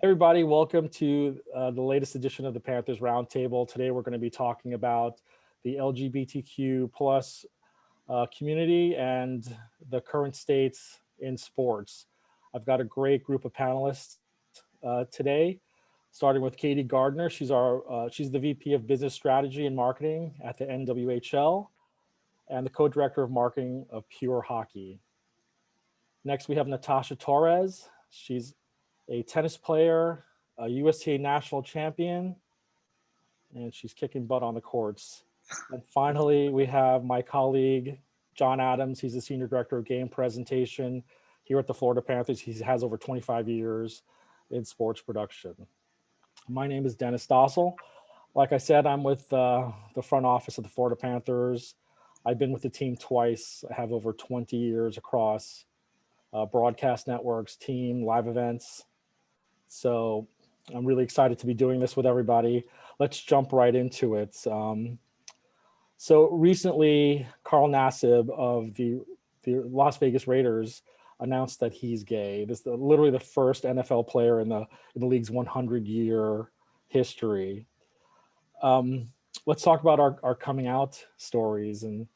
Everybody, welcome to the latest edition of the Panthers Roundtable. Today, we're going to be talking about the LGBTQ plus community and the current states in sports. I've got a great group of panelists today, starting with Katie Gardner. She's the VP of Business Strategy and Marketing at the NWHL and the co-director of marketing of Pure Hockey. Next, we have Natasha Torres. She's a tennis player, a USTA national champion, and she's kicking butt on the courts. And finally, we have my colleague, John Adams. He's the Senior Director of Game Presentation here at the Florida Panthers. He has over 25 years in sports production. My name is Docil. Like I said, I'm with the front office of the Florida Panthers. I've been with the team twice. I have over 20 years across broadcast networks, team, live events. So I'm really excited to be doing this with everybody. Let's jump right into it. So recently, Carl Nassib of the Las Vegas Raiders announced that he's gay. This is literally the first NFL player in the league's 100-year history. Let's talk about our coming out stories and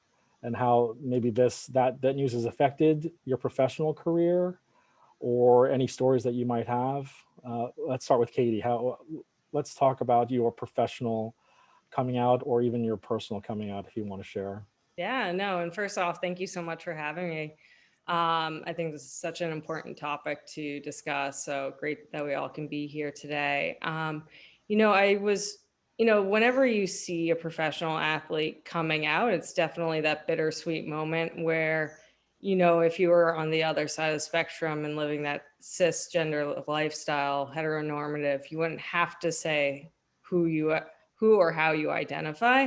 how maybe that news has affected your professional career or any stories that you might have. Let's start with Katie. Let's talk about your professional coming out or even your personal coming out if you want to share. Yeah, no. And first off, thank you so much for having me. I think this is such an important topic to discuss. So great that we all can be here today. Whenever you see a professional athlete coming out, it's definitely that bittersweet moment where, if you were on the other side of the spectrum and living that cisgender lifestyle, heteronormative, you wouldn't have to say who or how you identify.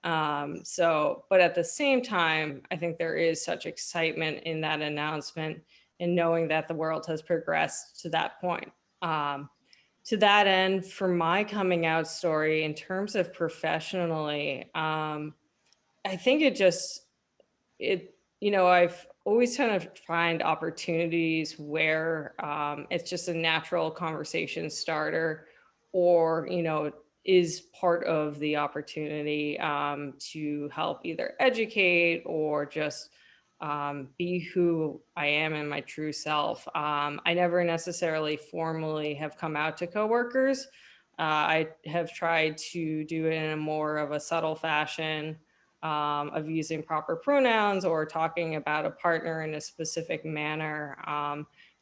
But at the same time, I think there is such excitement in that announcement and knowing that the world has progressed to that point. To that end, for my coming out story, in terms of professionally, I think I've always kind of find opportunities where it's just a natural conversation starter or, is part of the opportunity to help either educate or just be who I am in my true self. I never necessarily formally have come out to coworkers. I have tried to do it in a more of a subtle fashion of using proper pronouns or talking about a partner in a specific manner.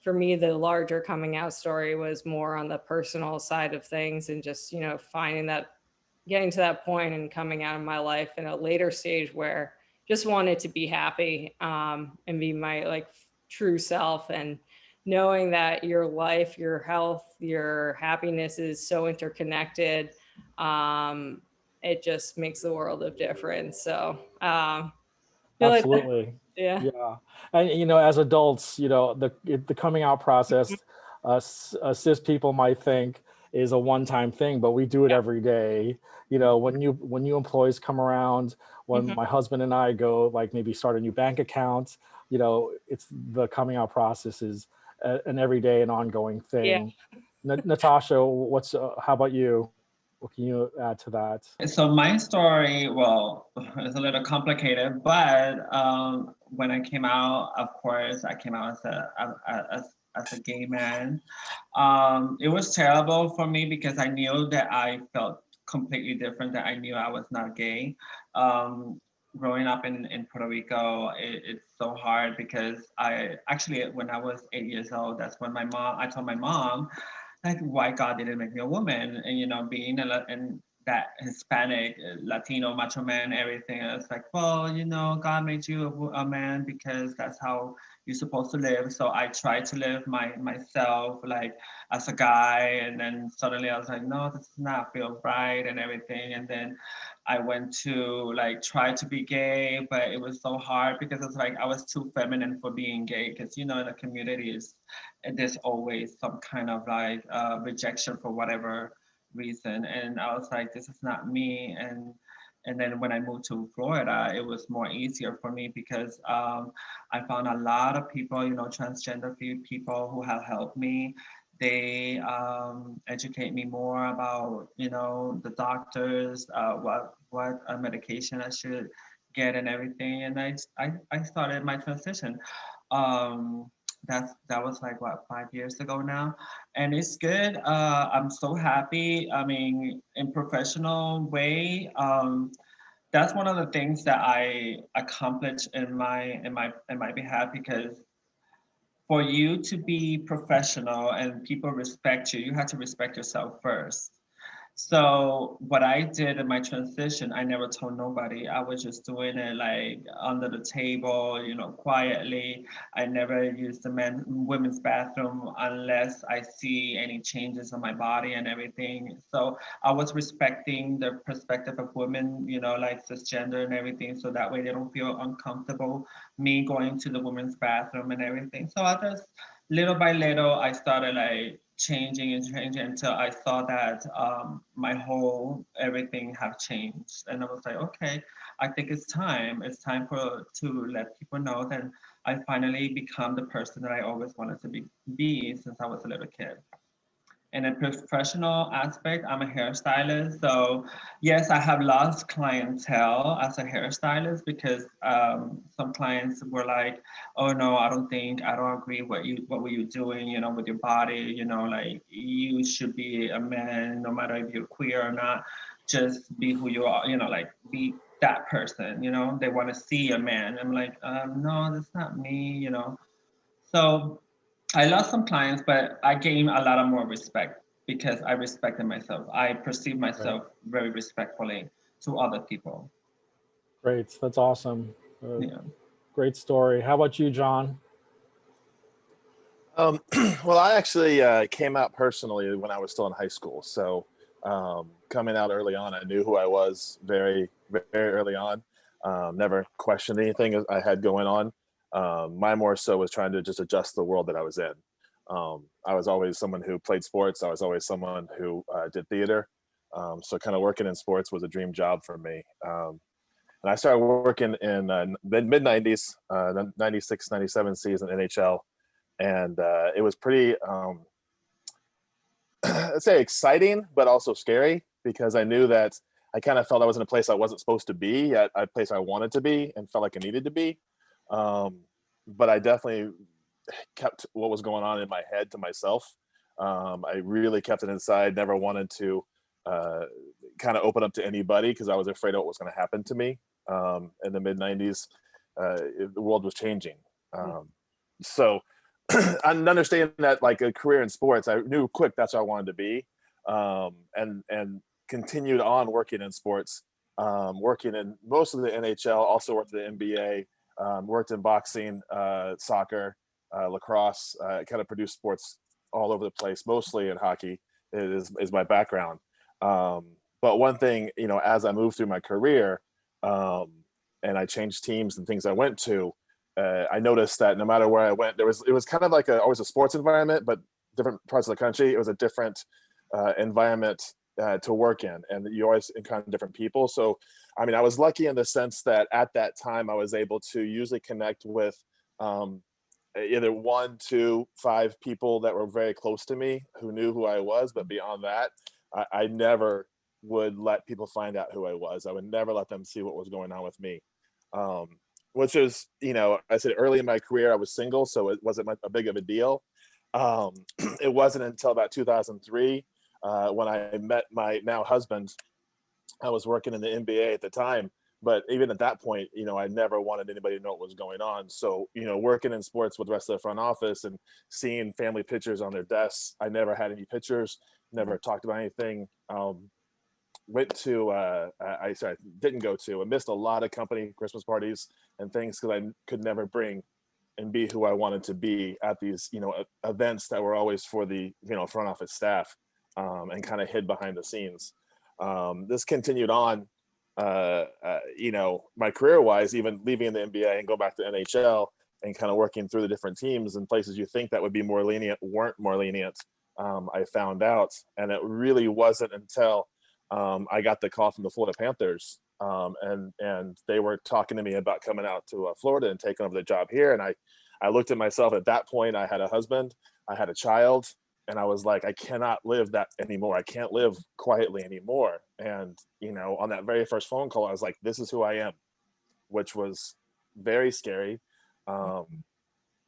For me, the larger coming out story was more on the personal side of things and just, getting to that point and coming out of my life in a later stage where just wanted to be happy and be my true self, and knowing that your life, your health, your happiness is so interconnected. It just makes the world of difference. So feel like Absolutely. yeah. Yeah. And, as adults, the coming out process, cis people might think is a one-time thing, but we do it Yeah. every day. When new employees come around, when Mhm. my husband and I go, like maybe start a new bank account, it's the coming out process is an everyday and ongoing Yeah. thing. Natasha, how about you? What can you add to that? So my story, well, it's a little complicated, but when I came out, of course, I came out as a gay man. It was terrible for me because I knew that I felt completely different, that I knew I was not gay. Growing up in Puerto Rico, it's so hard because I actually, when I was 8 years old, that's when I told my mom, like, why God didn't make me a woman, and being and that Hispanic, Latino, macho man, everything. I was like, well, God made you a man because that's how you're supposed to live. So I tried to live myself like as a guy, and then suddenly I was like, no, this does not feel right and everything. And then I went to like try to be gay, but it was so hard because it's like I was too feminine for being gay. Because in the community is there's always some kind of like rejection for whatever reason, and I was like, this is not me. And then when I moved to Florida, it was more easier for me because I found a lot of people, transgender people who have helped me. They educate me more about, you know, the doctors, what medication I should get and everything. And I started my transition. That was like what, 5 years ago now, and it's good. I'm so happy. I mean, in professional way, that's one of the things that I accomplished in my behalf, because for you to be professional and people respect you, you have to respect yourself first. So what I did in my transition, I never told nobody. I was just doing it like under the table, you know, quietly. I never used the women's bathroom unless I see any changes on my body and everything. So I was respecting the perspective of women, you know, like cisgender and everything. So that way they don't feel uncomfortable me going to the women's bathroom and everything. So I just little by little, I started like changing and changing until I saw that my whole everything have changed, and I was like, okay, I think it's time. It's time for to let people know that I finally become the person that I always wanted to be since I was a little kid. In a professional aspect, I'm a hairstylist. So yes, I have lost clientele as a hairstylist because some clients were like, "Oh no, I don't agree what were you doing, you know, with your body, you know, like you should be a man, no matter if you're queer or not, just be who you are, you know, like be that person, you know. They want to see a man." I'm like, no, that's not me, you know. So I lost some clients, but I gained a lot of more respect because I respected myself. I perceive Right. myself very respectfully to other people. Great. That's awesome. Yeah. Great story. How about you, John? Well, I actually came out personally when I was still in high school. So coming out early on, I knew who I was very, very early on. Never questioned anything I had going on. My more so was trying to just adjust the world that I was in. I was always someone who played sports. I was always someone who did theater. So kind of working in sports was a dream job for me. And I started working in mid 90s, 96, 97 season NHL. And it was pretty, I'd say exciting, but also scary because I knew that I kind of felt I was in a place I wasn't supposed to be, yet a place I wanted to be and felt like I needed to be. Um, but I definitely kept what was going on in my head to myself. I really kept it inside, never wanted to uh, kind of open up to anybody because I was afraid of what was going to happen to me. In the mid 90s, the world was changing. So, and understanding that like a career in sports, I knew quick that's what I wanted to be, and continued on working in sports, working in most of the NHL, also worked in the NBA, worked in boxing, soccer, lacrosse, kind of produced sports all over the place, mostly in hockey is my background. But one thing, you know, as I moved through my career, and I changed teams and things I went to, I noticed that no matter where I went, it was kind of like always a sports environment, but different parts of the country, it was a different environment to work in, and you always encounter different people. So, I mean, I was lucky in the sense that at that time I was able to usually connect with either 1, 2, 5 people that were very close to me who knew who I was, but beyond that, I never would let people find out who I was. I would never let them see what was going on with me. Um, which is, you know, I said early in my career, I was single, so it wasn't a big of a deal. Um, it wasn't until about 2003 when I met my now husband. I was working in the NBA at the time, but even at that point, you know, I never wanted anybody to know what was going on. So, you know, working in sports with the rest of the front office and seeing family pictures on their desks, I never had any pictures, never talked about anything. Went to didn't go to. I missed a lot of company Christmas parties and things because I could never bring and be who I wanted to be at these, you know, events that were always for the, you know, front office staff, and kind of hid behind the scenes. This continued on, you know, my career wise, even leaving the NBA and go back to NHL and kind of working through the different teams and places you think that would be more lenient weren't more lenient. I found out, and it really wasn't until I got the call from the Florida Panthers, and they were talking to me about coming out to Florida and taking over the job here. And I looked at myself at that point. I had a husband, I had a child, And I was like, I cannot live that anymore. I can't live quietly anymore. And, you know, on that very first phone call, I was like, this is who I am, which was very scary,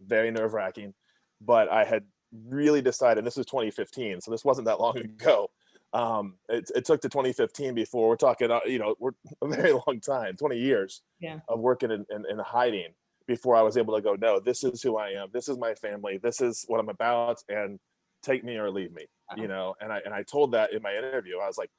very nerve-wracking. But I had really decided, and this was 2015, so this wasn't that long ago. It took to 2015 before, we're talking, you know, we're a very long time, 20 years of working in hiding, before I was able to go, no, this is who I am. This is my family. This is what I'm about. And take me or leave me, you know? And I told that in my interview. I was like,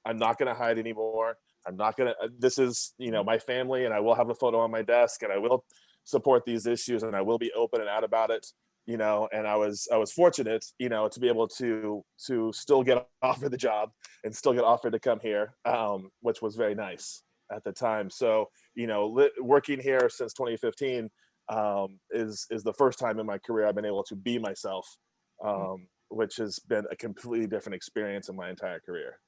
I'm not going to hide anymore. I'm not going to, this is, you know, my family, and I will have a photo on my desk, and I will support these issues, and I will be open and out about it, you know? And I was fortunate, you know, to be able to still get offered the job and still get offered to come here, which was very nice at the time. So, you know, working here since 2015 is the first time in my career I've been able to be myself, which has been a completely different experience in my entire career.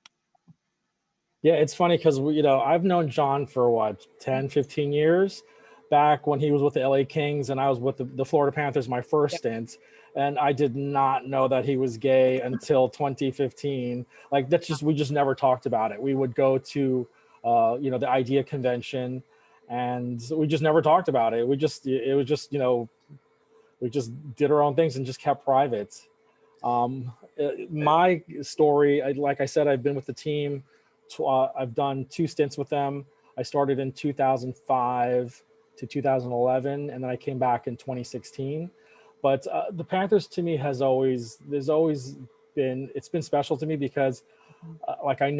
Yeah, it's funny because, you know, I've known John for what, 10, 15 years, back when he was with the LA Kings and I was with the Florida Panthers, my first stint. And I did not know that he was gay until 2015. Like, that's just, we just never talked about it. We would go to, you know, the IDEA convention, and we just never talked about it. It was just, you know, we just did our own things and just kept private. My story, like I said, I've been with the team. I've done 2 stints with them. I started in 2005 to 2011, and then I came back in 2016. But the Panthers to me it's been special to me because like I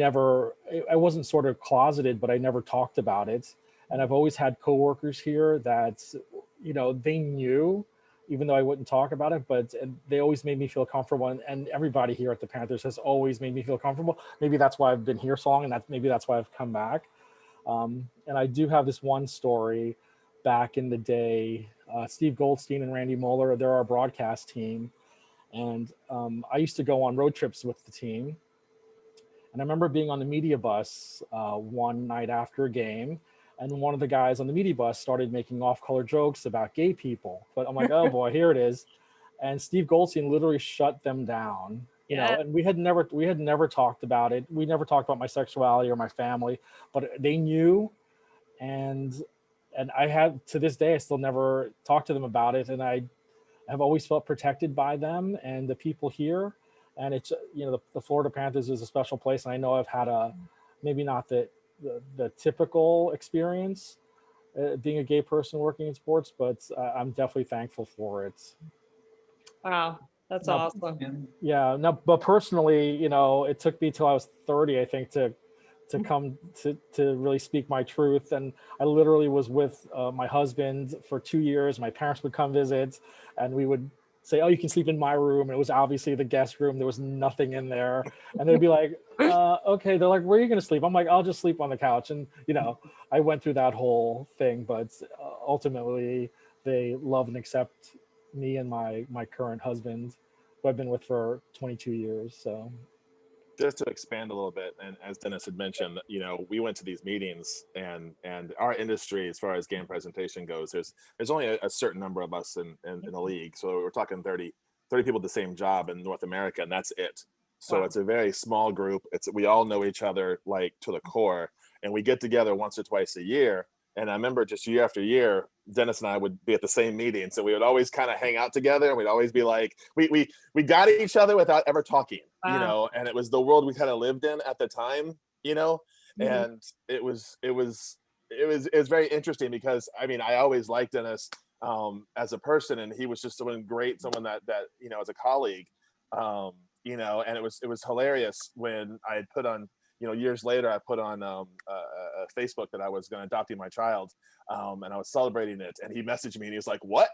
wasn't sort of closeted, but I never talked about it. And I've always had coworkers here that, you know, they knew, even though I wouldn't talk about it, but they always made me feel comfortable. And everybody here at the Panthers has always made me feel comfortable. Maybe that's why I've been here so long, and maybe that's why I've come back. And I do have this one story back in the day. Steve Goldstein and Randy Moeller, they're our broadcast team. And I used to go on road trips with the team. And I remember being on the media bus one night after a game, and one of the guys on the media bus started making off-color jokes about gay people. But I'm like, oh boy, here it is. And Steve Goldstein literally shut them down. You know, and we had never talked about it. We never talked about my sexuality or my family, but they knew. And I have, to this day, I still never talked to them about it. And I have always felt protected by them and the people here. And it's, you know, the Florida Panthers is a special place. And I know I've had maybe not the typical experience being a gay person working in sports, but I'm definitely thankful for it. Wow, that's awesome. Yeah, no, but personally, you know, it took me till I was 30, I think, to come to really speak my truth. And I literally was with my husband for 2 years. My parents would come visit, and we would say, oh, you can sleep in my room. And it was obviously the guest room. There was nothing in there. And they'd be like, okay. They're like, where are you going to sleep? I'm like, I'll just sleep on the couch. And, you know, I went through that whole thing, but ultimately they love and accept me and my current husband, who I've been with for 22 years. So just to expand a little bit, and as Dennis had mentioned, you know, we went to these meetings, and our industry, as far as game presentation goes, there's only a certain number of us in the league. So we're talking 30 people with the same job in North America, and that's it. So It's a very small group. We all know each other, like, to the core, and we get together once or twice a year. And I remember just year after year, Dennis and I would be at the same meeting. So we would always kind of hang out together, and we'd always be like, we got at each other without ever talking, you know, and it was the world we kind of lived in at the time, you know, and it was very interesting because, I mean, I always liked Dennis as a person, and he was just someone great, someone that, you know, as a colleague, you know, and it was hilarious when I had put on, you know, years later, I put on Facebook that I was going to adopt my child, and I was celebrating it. And he messaged me, and he was like, "What?"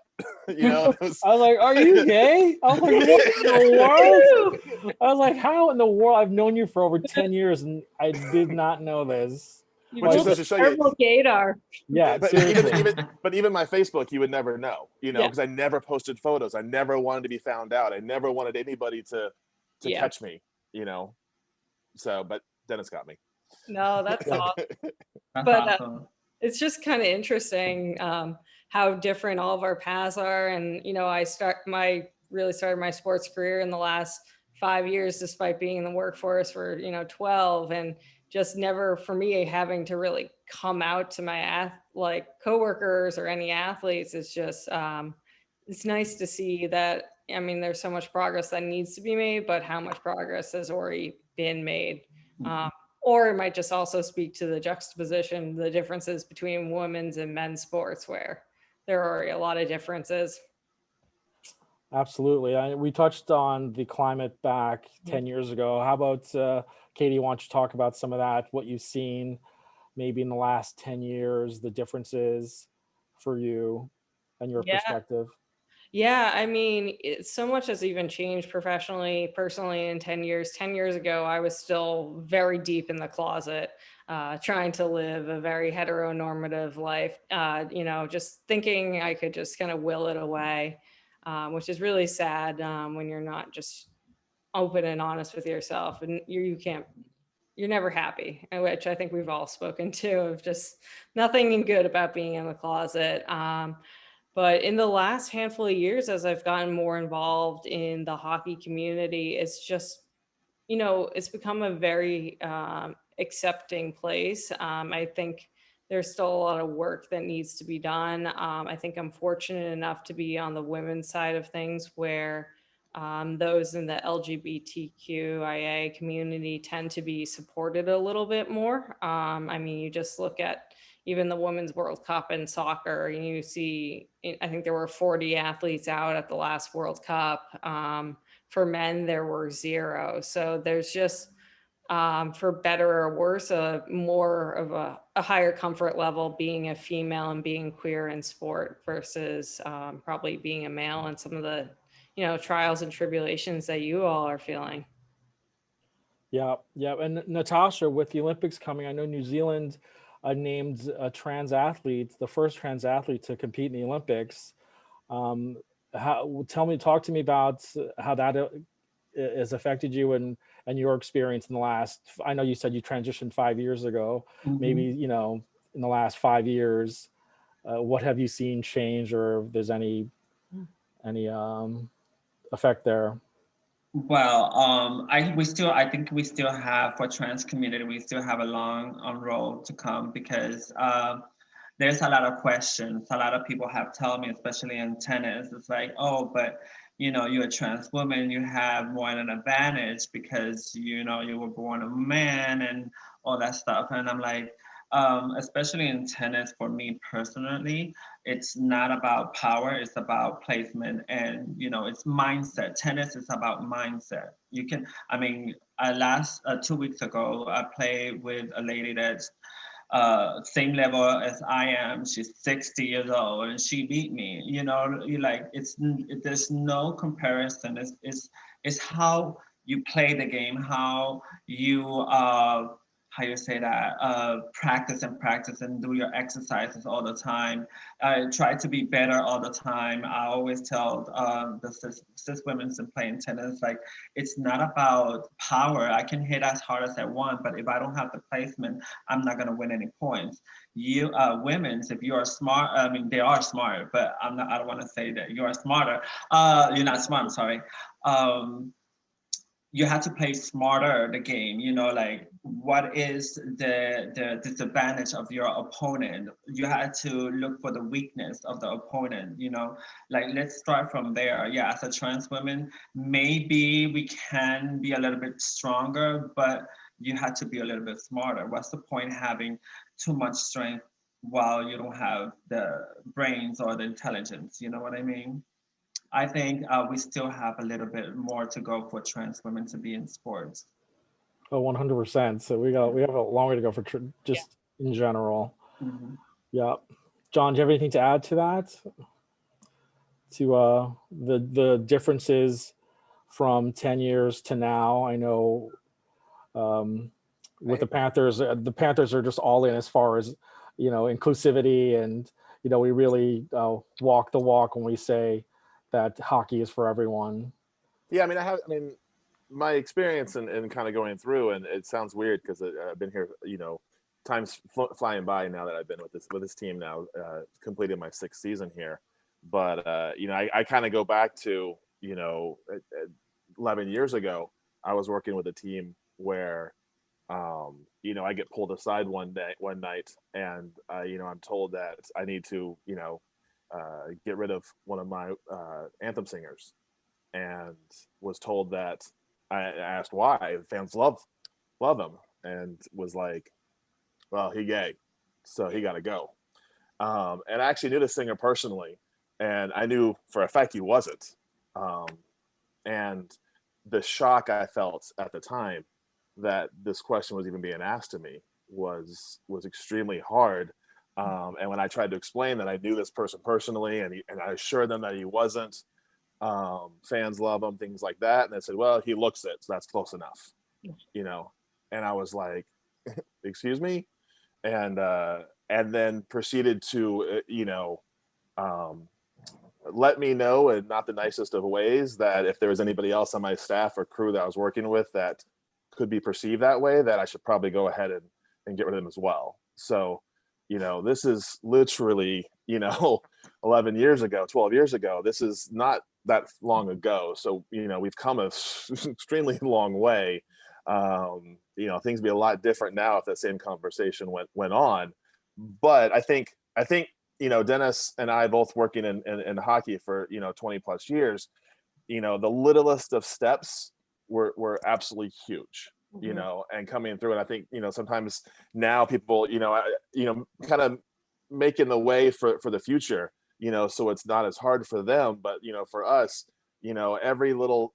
You know, I was like, "Are you gay?" I was like, "What in the world?" I was like, "How in the world? I've known you for over 10 years, and I did not know this." You built a terrible gaydar. Yeah, but even my Facebook, you would never know, you know, because I never posted photos. I never wanted to be found out. I never wanted anybody to catch me, you know. So, but Dennis got me. No, that's awesome. But awesome. It's just kind of interesting how different all of our paths are. And, you know, my really started my sports career in the last 5 years, despite being in the workforce for, 12, and just never for me having to really come out to my coworkers or any athletes. It's just, it's nice to see that. I mean, there's so much progress that needs to be made, but how much progress has already been made. Or it might just also speak to the juxtaposition, the differences between women's and men's sports, where there are a lot of differences. Absolutely. We touched on the climate back 10 years ago. How about, Katie, why don't you talk about some of that, what you've seen maybe in the last 10 years, the differences for you and your perspective? Yeah, I mean, so much has even changed professionally, personally in 10 years. 10 years ago, I was still very deep in the closet, trying to live a very heteronormative life, just thinking I could just kind of will it away, which is really sad when you're not just open and honest with yourself, and you're never happy, which I think we've all spoken to, of just nothing good about being in the closet. But in the last handful of years, as I've gotten more involved in the hockey community, it's just, it's become a very accepting place. I think there's still a lot of work that needs to be done. I think I'm fortunate enough to be on the women's side of things, where those in the LGBTQIA community tend to be supported a little bit more. I mean, you just look at even the Women's World Cup in soccer, and you see, I think there were 40 athletes out at the last World Cup. For men, there were 0. So there's just, for better or worse, more of a higher comfort level being a female and being queer in sport versus probably being a male, and some of the, trials and tribulations that you all are feeling. Yeah. And Natasha, with the Olympics coming, I know New Zealand named a talk to me about how that has affected you and your experience in the last. I know you said you transitioned 5 years ago. Maybe in the last 5 years, what have you seen change, or if there's any effect there? Well, I think we still have, for trans community, we still have a long road to come, because there's a lot of questions. A lot of people have told me, especially in tennis, it's like, oh, but you're a trans woman, you have more an advantage because you were born a man and all that stuff. And I'm like, especially in tennis, for me personally, it's not about power, it's about placement, and it's mindset. Tennis is about mindset. Last 2 weeks ago, I played with a lady that's same level as I am. She's 60 years old and she beat me. There's no comparison. It's how you play the game, how you practice and do your exercises all the time. Try to be better all the time. I always tell the cis women to play in tennis, like, it's not about power. I can hit as hard as I want, but if I don't have the placement, I'm not going to win any points. You women's, if you are smart, they are smart, but I don't want to say that you are smarter. You're not smart, I'm sorry. You have to play smarter the game, like, what is the disadvantage of your opponent? You have to look for the weakness of the opponent, like, let's start from there. Yeah, as a trans woman, maybe we can be a little bit stronger, but you have to be a little bit smarter. What's the point having too much strength while you don't have the brains or the intelligence? You know what I mean? I think we still have a little bit more to go for trans women to be in sports. Oh, 100%. So we have a long way to go for in general. Yeah. John, do you have anything to add to that? To the differences from 10 years to now? I know with the Panthers are just all in as far as, inclusivity, and, we really walk the walk when we say that hockey is for everyone. Yeah, my experience and kind of going through, and it sounds weird because I've been here, time's flying by now that I've been with this team now, completed my 6th season here. But I kind of go back to you know, 11 years ago, I was working with a team where, you know, I get pulled aside one night, and you know, I'm told that I need to, you know, get rid of one of my anthem singers, and was told that I asked why. Fans love him, and was like, well, he gay, so he got to go. And I actually knew the singer personally, and I knew for a fact he wasn't. Um, and the shock I felt at the time that this question was even being asked to me was extremely hard. And when I tried to explain that I knew this person personally, and I assured them that he wasn't, fans love him, things like that, and they said, "Well, he looks it, so that's close enough," you know. And I was like, "Excuse me," and then proceeded to, you know, let me know in not the nicest of ways that if there was anybody else on my staff or crew that I was working with that could be perceived that way, that I should probably go ahead and get rid of them as well. So, you know, this is literally, you know, 11 years ago, 12 years ago. This is not that long ago. So, you know, we've come a extremely long way. You know, things would be a lot different now if that same conversation went on. But I think, you know, Dennis and I both working in hockey for, you know, 20 plus years, you know, the littlest of steps were absolutely huge, you know, and coming through. And I think, you know, sometimes now people, you know, kind of making the way for the future, you know, so it's not as hard for them. But, you know, for us, you know, every little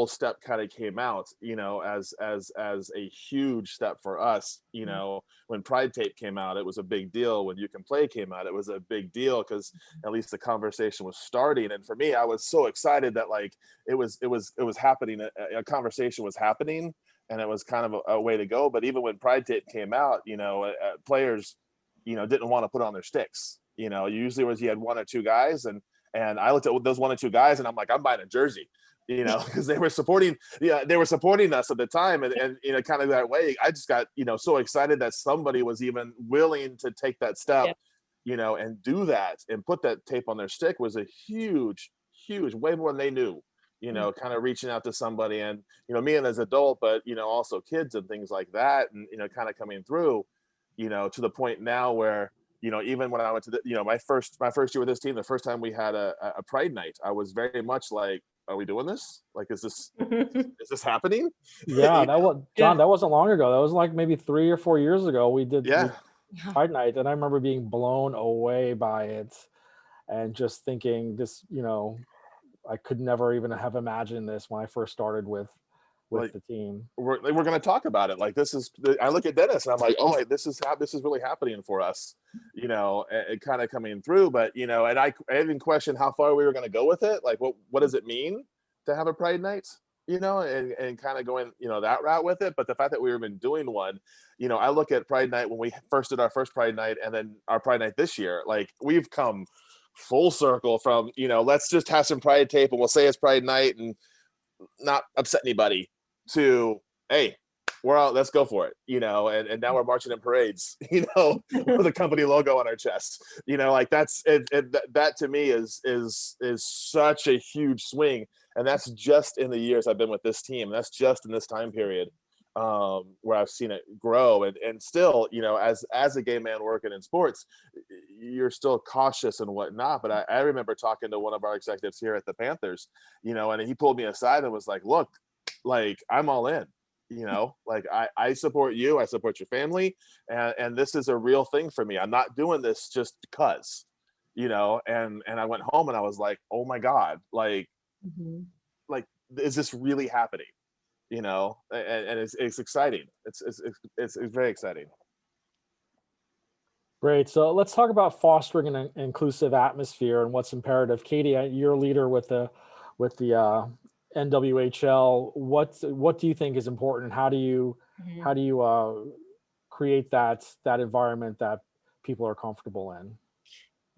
step kind of came out, you know, as a huge step for us. You know, when Pride Tape came out, it was a big deal. When You Can Play came out, it was a big deal, because at least the conversation was starting. And for me, I was so excited that like it was happening. A conversation was happening, and it was kind of a way to go. But even when Pride Tape came out, you know, players, you know, didn't want to put on their sticks. You know, usually was you had one or two guys, and I looked at those one or two guys, and I'm like, I'm buying a jersey. You know, because they were supporting us at the time, and you know, kind of that way. I just got, you know, so excited that somebody was even willing to take that step, you know, and do that and put that tape on their stick was a huge, way more than they knew. You know, kind of reaching out to somebody, and you know, me and as adult, but you know, also kids and things like that, and you know, kind of coming through, you know, to the point now where, you know, even when I went to the, you know, my first year with this team, the first time we had a Pride night, I was very much like, are we doing this? Like, is this happening? Yeah, that was John. That wasn't long ago. That was like maybe 3 or 4 years ago. We did Pride Night, and I remember being blown away by it, and just thinking, this, you know, I could never even have imagined this when I first started with like, the team. We're going to talk about it. Like, this is. I look at Dennis, and I'm like, oh, this is really happening for us. You know, and kind of coming through. But you know, and I even questioned how far we were going to go with it. Like, what does it mean to have a Pride night? You know, and kind of going, you know, that route with it. But the fact that we've been doing one, you know, I look at Pride night when we first did our first Pride night, and then our Pride night this year. Like, we've come full circle from, you know, let's just have some Pride tape and we'll say it's Pride night and not upset anybody, to, hey, we're out, let's go for it, you know, and now we're marching in parades, you know, with a company logo on our chest, you know, like that's that to me is such a huge swing. And that's just in the years I've been with this team. That's just in this time period, where I've seen it grow. And still, you know, as a gay man working in sports, you're still cautious and whatnot. But I remember talking to one of our executives here at the Panthers, you know, and he pulled me aside and was like, look, like, I'm all in, you know, like I support you, I support your family, and this is a real thing for me. I'm not doing this just because, you know. And I went home and I was like, oh my God, like, like, is this really happening? You know, and it's exciting. It's very exciting. Great. So let's talk about fostering an inclusive atmosphere and what's imperative. Katie, you're a leader with the NWHL. What do you think is important? How do you create that environment that people are comfortable in?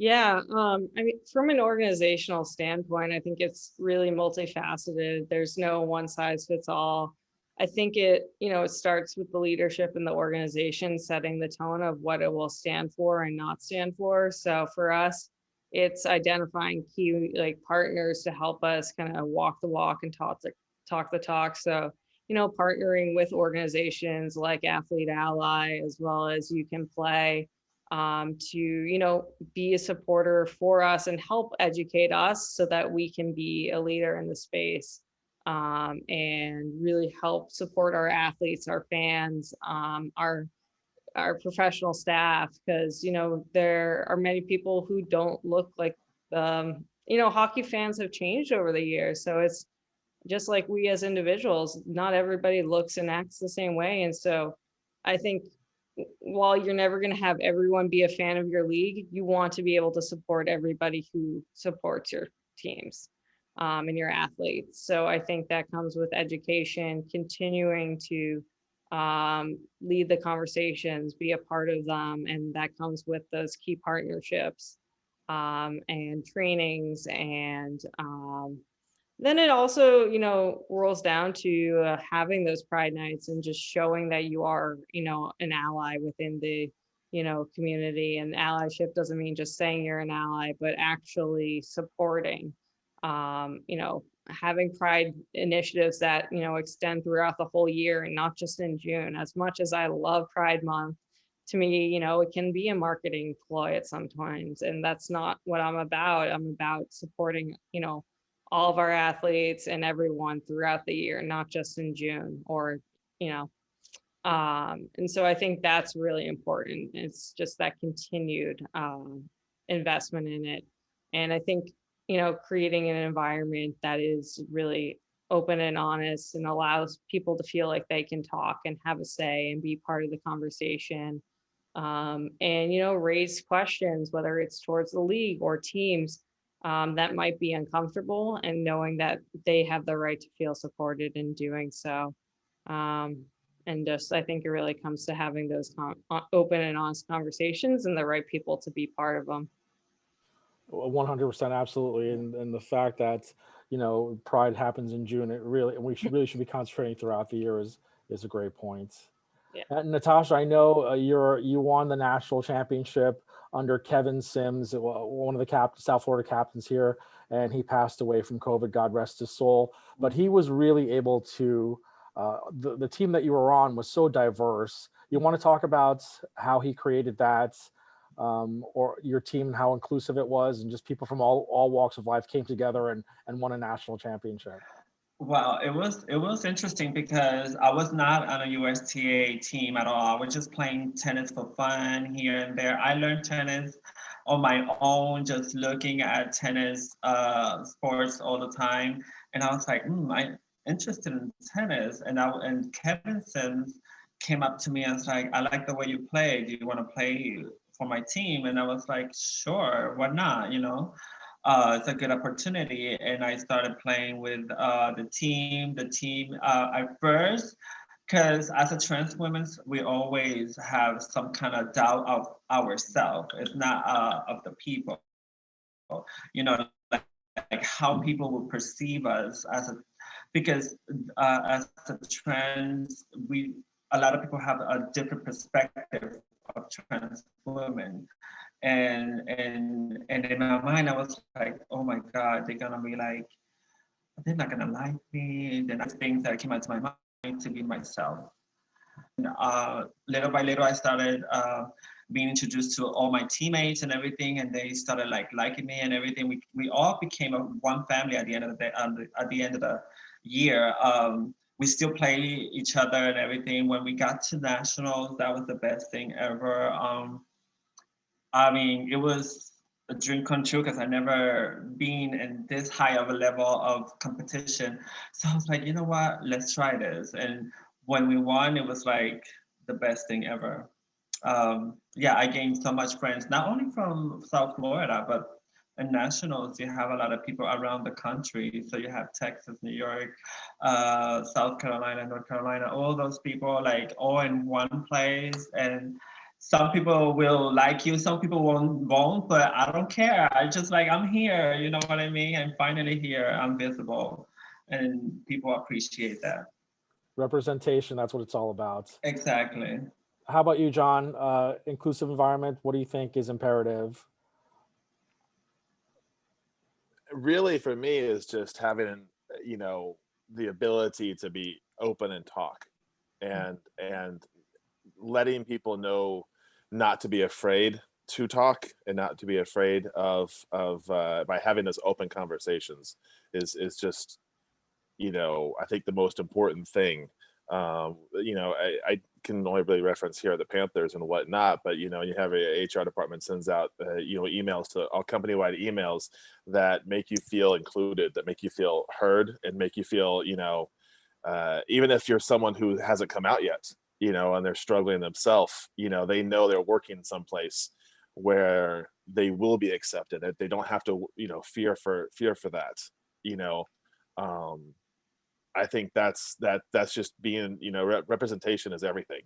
Yeah, I mean, from an organizational standpoint, I think it's really multifaceted. There's no one size fits all. I think it starts with the leadership in the organization setting the tone of what it will stand for and not stand for. So for us, it's identifying key like partners to help us kind of walk the walk and talk the talk. So, partnering with organizations like Athlete Ally, as well as You Can Play, to, be a supporter for us and help educate us so that we can be a leader in the space, and really help support our athletes, our fans, our professional staff, because there are many people who don't look like hockey fans have changed over the years. So it's just like we as individuals, not everybody looks and acts the same way. And so I think while you're never going to have everyone be a fan of your league, you want to be able to support everybody who supports your teams, and your athletes. So I think that comes with education, continuing to lead the conversations, be a part of them. And that comes with those key partnerships, and trainings. And then it also, rolls down to having those pride nights and just showing that you are, an ally within the, community. And allyship doesn't mean just saying you're an ally, but actually supporting, having pride initiatives that, extend throughout the whole year and not just in June. As much as I love Pride Month, to me, it can be a marketing ploy at sometimes. And that's not what I'm about. I'm about supporting, all of our athletes and everyone throughout the year, not just in June or, and so I think that's really important. It's just that continued investment in it. And I think, creating an environment that is really open and honest and allows people to feel like they can talk and have a say and be part of the conversation. And, raise questions, whether it's towards the league or teams that might be uncomfortable, and knowing that they have the right to feel supported in doing so. And just, I think it really comes to having those open and honest conversations and the right people to be part of them. 100%, absolutely. And the fact that, Pride happens in June, and we should be concentrating throughout the year is a great point. Yeah. And Natasha, I know you won the national championship under Kevin Sims, one of the South Florida captains here, and he passed away from COVID, God rest his soul. But he was really able to, the team that you were on was so diverse. You want to talk about how he created that, or your team, and how inclusive it was, and just people from all walks of life came together and won a national championship? Well, it was interesting because I was not on a USTA team at all. I was just playing tennis for fun here and there. I learned tennis on my own, just looking at tennis sports all the time. And I was like, I'm interested in tennis. And Kevin Sims came up to me and was like, I like the way you play. Do you want to play for my team? And I was like, sure, why not? It's a good opportunity. And I started playing with the team. At first, because as a trans women, we always have some kind of doubt of ourselves. It's not of the people, like how people will perceive us because as a trans, a lot of people have a different perspective of trans women. And in my mind, I was like, oh my God, they're gonna be like, they're not gonna like me. And then that's things that came out to my mind to be myself. And little by little, I started being introduced to all my teammates and everything, and they started liking me and everything. We all became one family at the end of the day. At the end of the year, we still play each other and everything. When we got to nationals, that was the best thing ever. I mean, it was a dream come true because I've never been in this high of a level of competition. So I was like, you know what, let's try this. And when we won, it was like the best thing ever. Yeah, I gained so much friends, not only from South Florida, but in nationals, you have a lot of people around the country. So you have Texas, New York, South Carolina, North Carolina, all those people all in one place. And some people will like you, some people won't, but I don't care. I just I'm here, you know what I mean? I'm finally here, I'm visible, and people appreciate that. Representation, that's what it's all about. Exactly. How about you, John? Inclusive environment, what do you think is imperative? really for me is just having, you know, the ability to be open and talk, and letting people know not to be afraid to talk, and not to be afraid of by having those open conversations is just, you know, I think the most important thing. You know, I can only really reference here at the Panthers and whatnot, but you know, you have a HR department sends out you know, emails to all company-wide emails that make you feel included, that make you feel heard, and make you feel, you know, even if you're someone who hasn't come out yet, you know, and they're struggling themselves, you know, they know they're working someplace where they will be accepted, that they don't have to, you know, fear for that, you know. um I think that's just being, you know, representation is everything,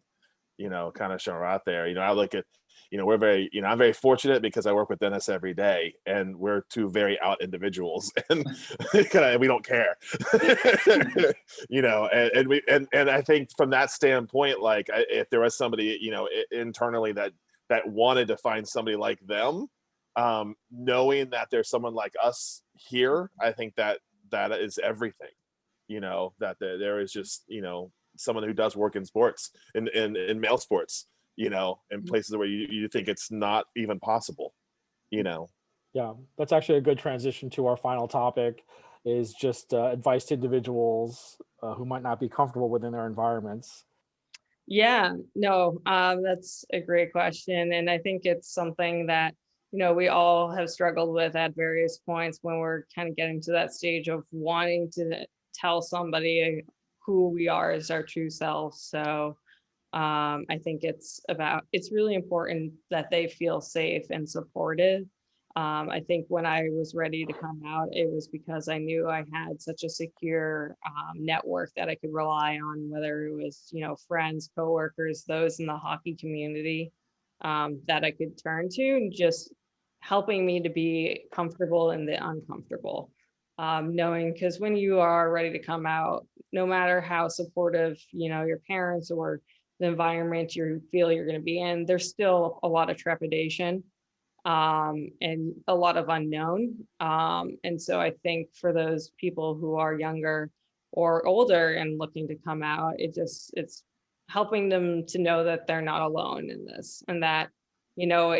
you know, kind of showing out there. You know, I look at, you know, we're very, you know, I'm very fortunate because I work with Dennis every day, and we're two very out individuals, and we don't care, you know, and I think from that standpoint, like if there was somebody, you know, internally that wanted to find somebody like them, knowing that there's someone like us here, I think that is everything. You know, that there is just, you know, someone who does work in sports, in male sports, you know, in places where you think it's not even possible, you know. Yeah, that's actually a good transition to our final topic, is just advice to individuals who might not be comfortable within their environments. Yeah, no, that's a great question. And I think it's something that, you know, we all have struggled with at various points when we're kind of getting to that stage of wanting to tell somebody who we are as our true self. So I think it's really important that they feel safe and supported. I think when I was ready to come out, it was because I knew I had such a secure network that I could rely on, whether it was, you know, friends, coworkers, those in the hockey community, that I could turn to, and just helping me to be comfortable in the uncomfortable. Knowing, because when you are ready to come out, no matter how supportive, you know, your parents or the environment you feel you're going to be in, there's still a lot of trepidation, and a lot of unknown. And so I think for those people who are younger or older and looking to come out, it's helping them to know that they're not alone in this, and that, you know,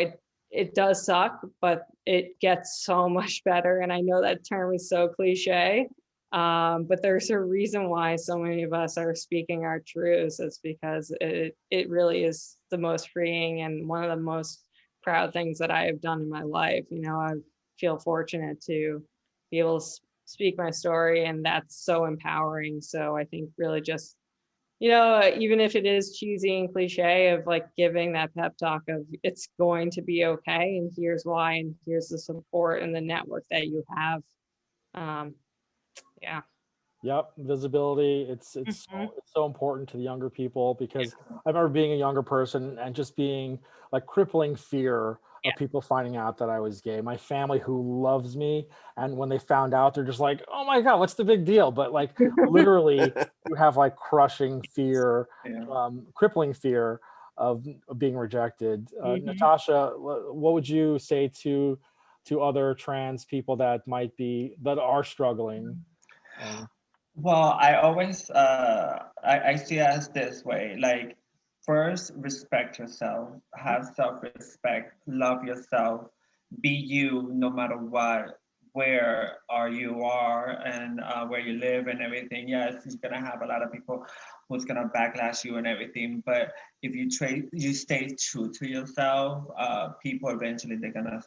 it does suck, but it gets so much better. And I know that term is so cliche, but there's a reason why so many of us are speaking our truths. It's because it really is the most freeing and one of the most proud things that I have done in my life. You know, I feel fortunate to be able to speak my story, and that's so empowering. So I think really just, you know, even if it is cheesy and cliche, of like giving that pep talk of it's going to be okay, and here's why, and here's the support and the network that you have. Yeah. Yep, visibility. It's so important to the younger people, because I remember being a younger person and just being like crippling fear of people finding out that I was gay. My family, who loves me, and when they found out, they're just like, "Oh my God, what's the big deal?" But like literally, you have like crushing fear, crippling fear of being rejected. Natasha, what would you say to other trans people that are struggling? Well, I always I see it as this way, like first respect yourself, have self-respect, love yourself, be you no matter what, where you are, and where you live and everything. Yes, you're gonna have a lot of people who's gonna backlash you and everything, but if you stay true to yourself, people eventually they're gonna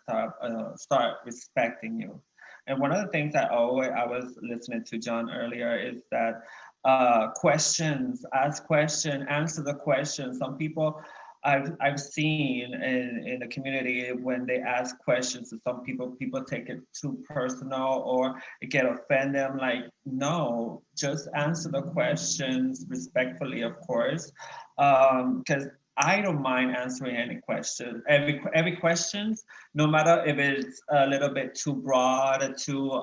start respecting you. And one of the things I was listening to John earlier is that questions, ask questions, answer the question. Some people I've seen in the community, when they ask questions to some people take it too personal, or it get offend them. Like, no, just answer the questions respectfully, of course, because I don't mind answering any question, every questions, no matter if it's a little bit too broad or too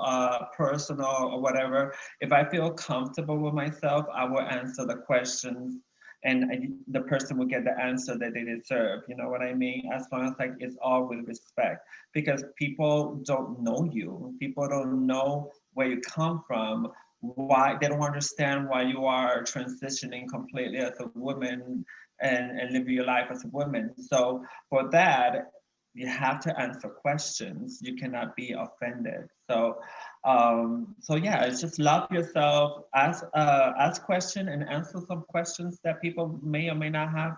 personal or whatever. If I feel comfortable with myself, I will answer the questions and the person will get the answer that they deserve. You know what I mean? As long as like it's all with respect, because people don't know you. People don't know where you come from. Why they don't understand why you are transitioning completely as a woman and living your life as a woman. So for that, you have to answer questions. You cannot be offended. So yeah, it's just love yourself, ask question and answer some questions that people may or may not have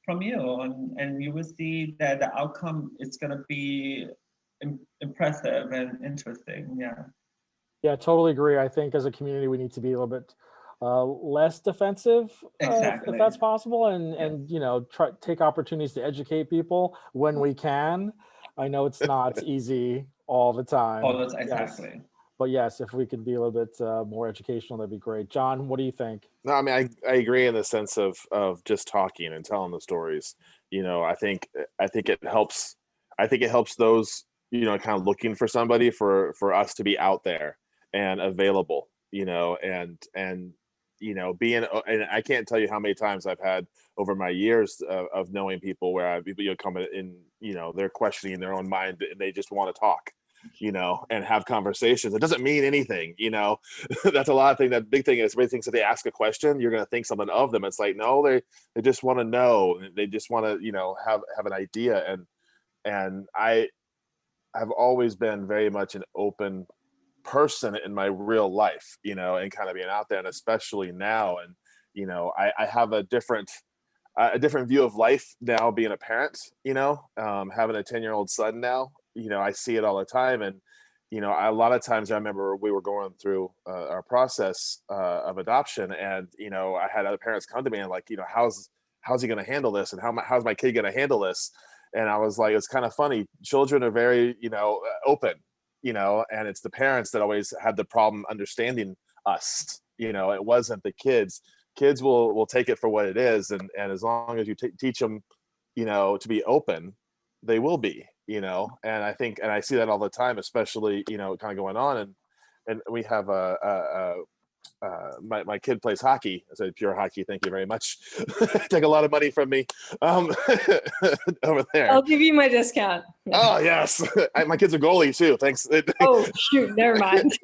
from you, and you will see that the outcome is going to be impressive and interesting. Yeah. Yeah, totally agree. I think as a community, we need to be a little bit less defensive, Exactly. if that's possible, and Yeah. and try take opportunities to educate people when we can. I know it's not easy all the time. Oh, that's Yes. exactly. But yes, if we could be a little bit more educational, that'd be great. John, what do you think? No, I mean, I agree in the sense of just talking and telling the stories. I think it helps. I think it helps those, kind of looking for somebody, for us to be out there and available, and being, and I can't tell you how many times I've had over my years of knowing people where people, come in, they're questioning their own mind and they just want to talk, and have conversations. It doesn't mean anything, that's a lot of thing. That big thing is everybody thinks if they ask a question, you're going to think something of them. It's like, no, they just want to know. They just want to, have an idea. And I've always been very much an open person in my real life, and kind of being out there, and especially now. And, I have a different view of life now being a parent, having a 10-year-old son now. I see it all the time. And, a lot of times I remember we were going through our process of adoption, and, I had other parents come to me and like, how's he going to handle this? And how's my kid going to handle this? And I was like, it's kind of funny. Children are very, open, and it's the parents that always had the problem understanding us. It wasn't the kids. Kids will take it for what it is. And as long as you teach them, to be open, they will be, and I think, and I see that all the time, especially, kind of going on. And we have my kid plays hockey. I said, pure hockey. Thank you very much. Take a lot of money from me over there. I'll give you my discount. Oh, yes. My kid's a goalie too. Thanks. Oh, shoot. Never mind.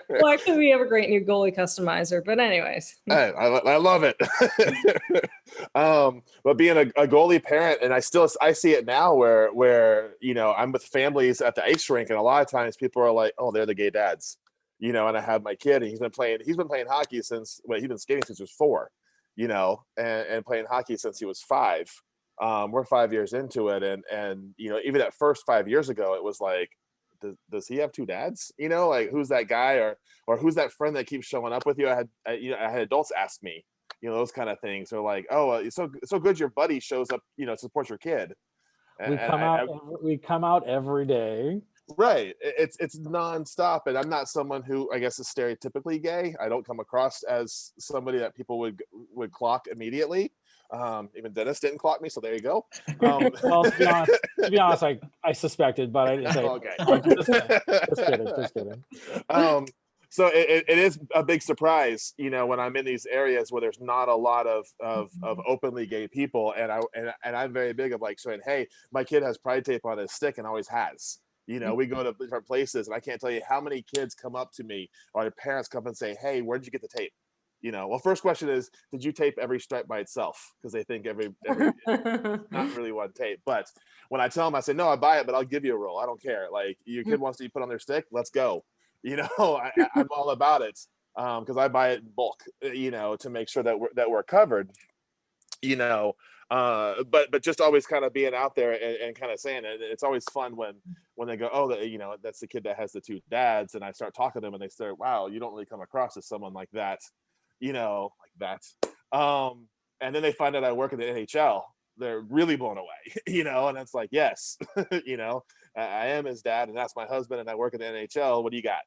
Well, actually, we have a great new goalie customizer. But anyways. I love it. But being a goalie parent, and I see it now where, I'm with families at the ice rink, and a lot of times people are like, oh, they're the gay dads. And I have my kid, and he's been playing hockey since, he's been skating since he was 4, and playing hockey since he was 5. We're 5 years into it. And, even at first 5 years ago, it was like, does he have 2 dads? Like, who's that guy, or who's that friend that keeps showing up with you? I had adults ask me, those kind of things. They're like, oh, it's so good your buddy shows up, to support your kid. We come out every day. Right. It's nonstop. And I'm not someone who, I guess, is stereotypically gay. I don't come across as somebody that people would clock immediately. Even Dennis didn't clock me, so there you go. Well, to be honest, I suspected, but I didn't say. Okay. Just kidding. So it is a big surprise, when I'm in these areas where there's not a lot of openly gay people, and I'm very big of like saying, hey, my kid has pride tape on his stick and always has. We go to different places, and I can't tell you how many kids come up to me, or their parents come and say, hey, where'd you get the tape? Well, first question is, did you tape every stripe by itself? Because they think every not really one tape. But when I tell them, I say, no, I buy it, but I'll give you a roll. I don't care. Like, your kid wants to be put on their stick, let's go. I'm all about it, because I buy it in bulk, to make sure that we're covered. But just always kind of being out there and kind of saying it. It's always fun when they go, oh, that's the kid that has the 2 dads, and I start talking to them, and they start, wow, you don't really come across as someone like that, like that. And then they find out I work at the NHL. They're really blown away, and it's like, yes, I am his dad, and that's my husband, and I work at the NHL. What do you got?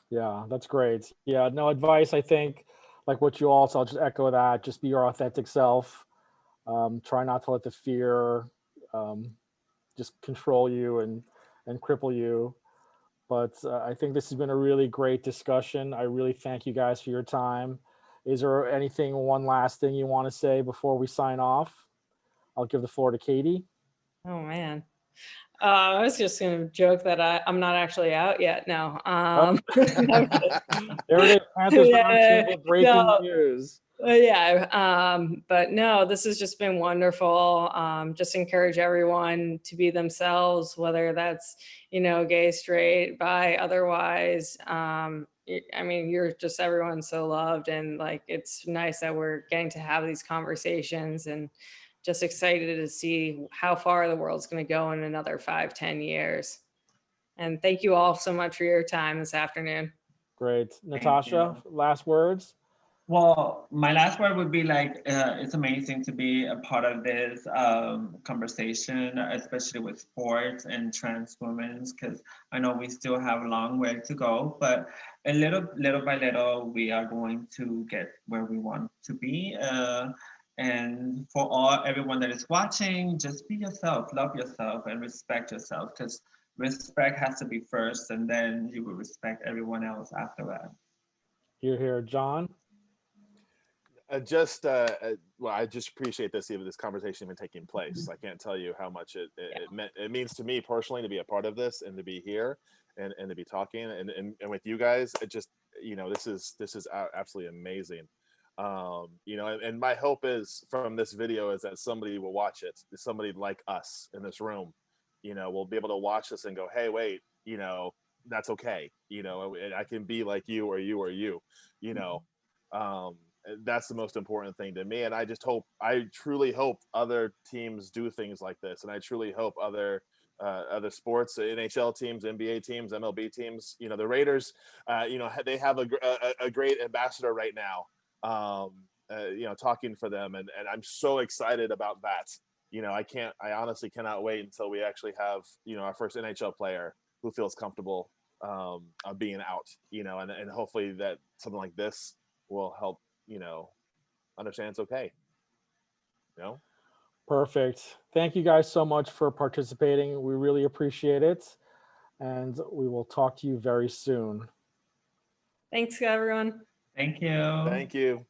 Yeah, that's great. Yeah, no advice. I think, like what you also, I'll just echo that. Just be your authentic self. Try not to let the fear just control you and cripple you. But I think this has been a really great discussion. I really thank you guys for your time. Is there anything, one last thing you want to say before we sign off? I'll give the floor to Katie. Oh man. I was just going to joke that I'm not actually out yet. No. There it is. Panthers Yeah, Roundtable breaking no. news. Yeah. But no, this has just been wonderful. Just encourage everyone to be themselves, whether that's, gay, straight, bi, otherwise. I mean, you're just, everyone's so loved, and like, it's nice that we're getting to have these conversations, and just excited to see how far the world's going to go in another 5-10 years. And thank you all so much for your time this afternoon. Great. Natasha, last words? Well, my last word would be like, it's amazing to be a part of this conversation, especially with sports and trans women, because I know we still have a long way to go, but a little by little, we are going to get where we want to be. And for everyone that is watching, just be yourself, love yourself, and respect yourself, because respect has to be first, and then you will respect everyone else after that. You're here, John. I just appreciate this conversation even taking place. I can't tell you how much it means to me personally to be a part of this and to be here and to be talking and with you guys. It just, this is absolutely amazing. And my hope is from this video is that somebody will watch it. Somebody like us in this room, will be able to watch this and go, hey, wait, that's okay. I can be like you or you or you, that's the most important thing to me. And I truly hope other teams do things like this. And I truly hope other sports, NHL teams, NBA teams, MLB teams, the Raiders, they have a great ambassador right now, talking for them. And I'm so excited about that. I honestly cannot wait until we actually have, our first NHL player who feels comfortable being out, and hopefully that something like this will help, understand it's okay. Perfect. Thank you guys so much for participating. We really appreciate it. And we will talk to you very soon. Thanks, everyone. Thank you. Thank you.